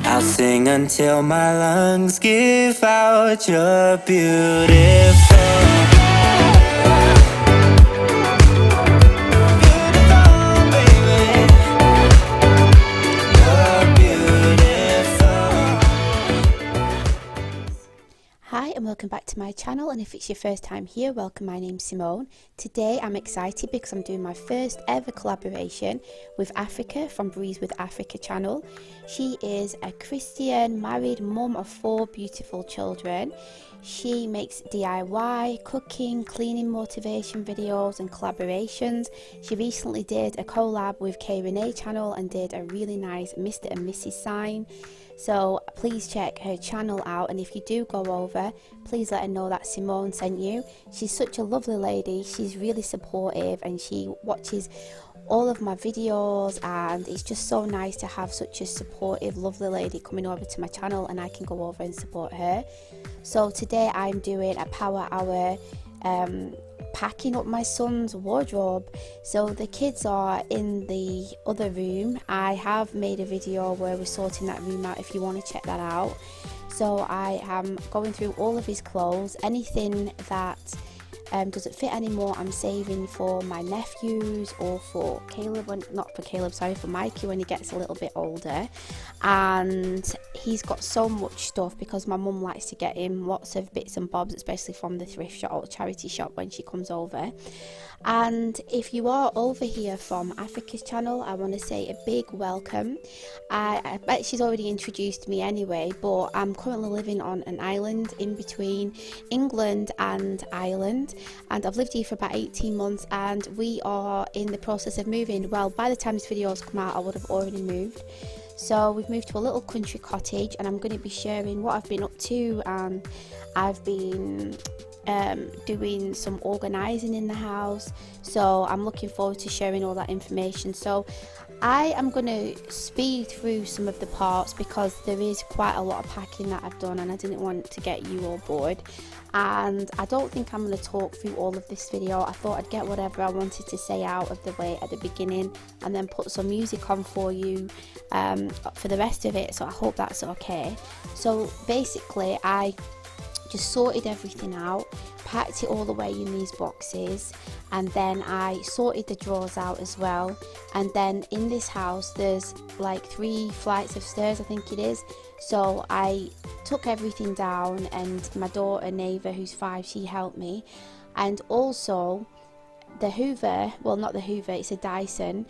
I'll sing until my lungs give out. You're beautiful. Hi and welcome back to my channel, and if it's your first time here, welcome. My name's Simone. Today I'm excited because I'm doing my first ever collaboration with Africa from Breeze with Africa channel. She is a Christian married mum of 4 beautiful children. She makes DIY, cooking, cleaning motivation videos and collaborations. She recently did a collab with K Renee channel and did a really nice Mr. and Mrs. sign. So please check her channel out, and if you do go over, please let her know that Simone sent you. She's such a lovely lady. She's really supportive and she watches all of my videos, and it's just so nice to have such a supportive, lovely lady coming over to my channel and I can go over and support her. So today I'm doing a power hour packing up my son's wardrobe. So the kids are in the other room. I have made a video where we're sorting that room out if you want to check that out. So I am going through all of his clothes. Anything that doesn't fit anymore I'm saving for my nephews, or for Caleb, for Mikey when he gets a little bit older. And he's got so much stuff because my mum likes to get him lots of bits and bobs, especially from the thrift shop or charity shop when she comes over. And if you are over here from Africa's channel, I want to say a big welcome. I bet she's already introduced me anyway, but I'm currently living on an island in between England and Ireland, and I've lived here for about 18 months and we are in the process of moving. Well, by the time this video has come out I would have already moved. So we've moved to a little country cottage and I'm going to be sharing what I've been up to, and I've been doing some organising in the house, so I'm looking forward to sharing all that information. So I am going to speed through some of the parts because there is quite a lot of packing that I've done and I didn't want to get you all bored, and I don't think I'm going to talk through all of this video. I thought I'd get whatever I wanted to say out of the way at the beginning and then put some music on for you for the rest of it, so I hope that's okay. So basically I just sorted everything out, packed it all away in these boxes, and then I sorted the drawers out as well. And then in this house there's like 3 flights of stairs, I think it is, so I took everything down and my daughter Neva, who's 5, she helped me. And also the Hoover, well not the Hoover, it's a Dyson.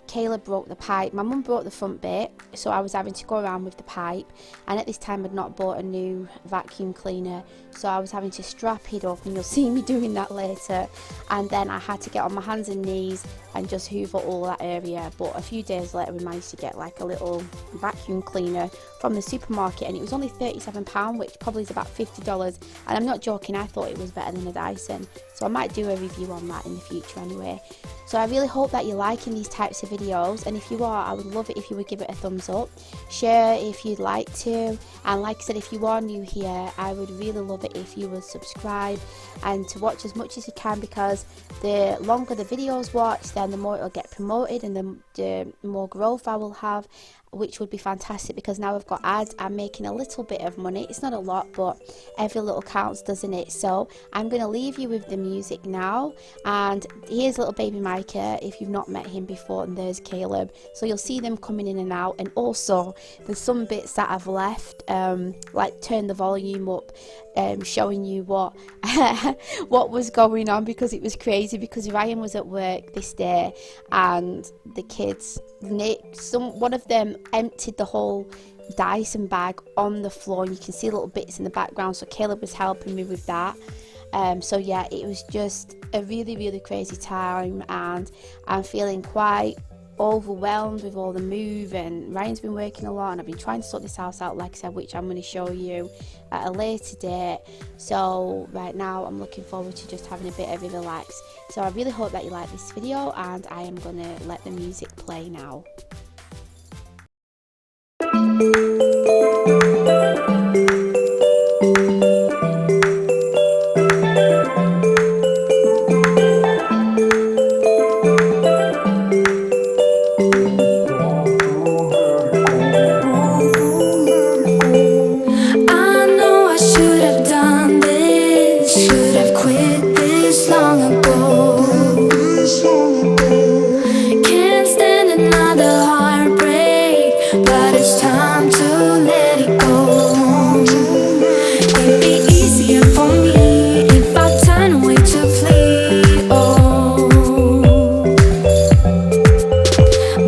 Caleb broke the pipe. My mum broke the front bit, so I was having to go around with the pipe, and at this time I'd not bought a new vacuum cleaner, so I was having to strap it up, and you'll see me doing that later. And then I had to get on my hands and knees and just hoover all that area. But a few days later we managed to get like a little vacuum cleaner from the supermarket, and it was only £37, which probably is about $50, and I'm not joking, I thought it was better than a Dyson, so I might do a review on that in the future anyway. So I really hope that you're liking these types of videos, and if you are, I would love it if you would give it a thumbs up, share if you'd like to, and like I said, if you are new here, I would really love it if you would subscribe and to watch as much as you can, because the longer the videos watched, then the more it'll get promoted and the more growth I will have, which would be fantastic, because now I've got ads, I'm making a little bit of money. It's not a lot, but every little counts, doesn't it? So I'm going to leave you with the music now, and here's little baby Micah if you've not met him before, and there's Caleb, so you'll see them coming in and out. And also there's some bits that I've left, like turn the volume up, showing you what what was going on, because it was crazy, because Ryan was at work this day and the kids, one of them emptied the whole Dyson bag on the floor, and you can see little bits in the background, so Caleb was helping me with that. So yeah, it was just a really crazy time, and I'm feeling quite overwhelmed with all the move, and Ryan's been working a lot and I've been trying to sort this house out, like I said, which I'm going to show you at a later date. So right now I'm looking forward to just having a bit of a relax. So I really hope that you like this video, and I am going to let the music play now. but it's time to let it go. It'd be easier for me if I turn away to flee. Oh,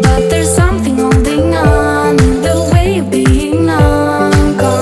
but there's something holding on in the way of being long gone.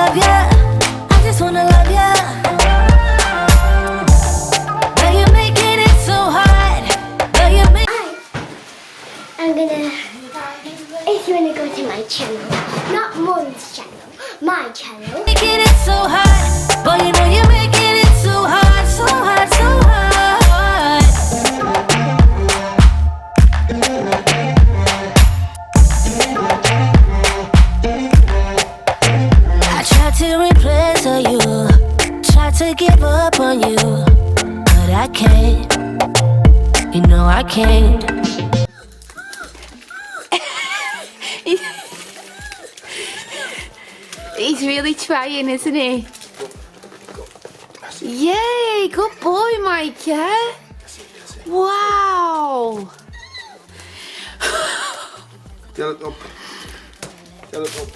love ya. I just wanna love ya. But you're making it so hard. But you're I'm gonna, if you wanna go to my channel, not Mom's channel, my channel. making it so hard. But you know you're making it so hard, so hard, so hard. I tried to replace you, tried to give up on you, but I can't. You know I can't. He's really trying, isn't he? Yay! Good boy, Micah. Wow. Get it up. Get it up.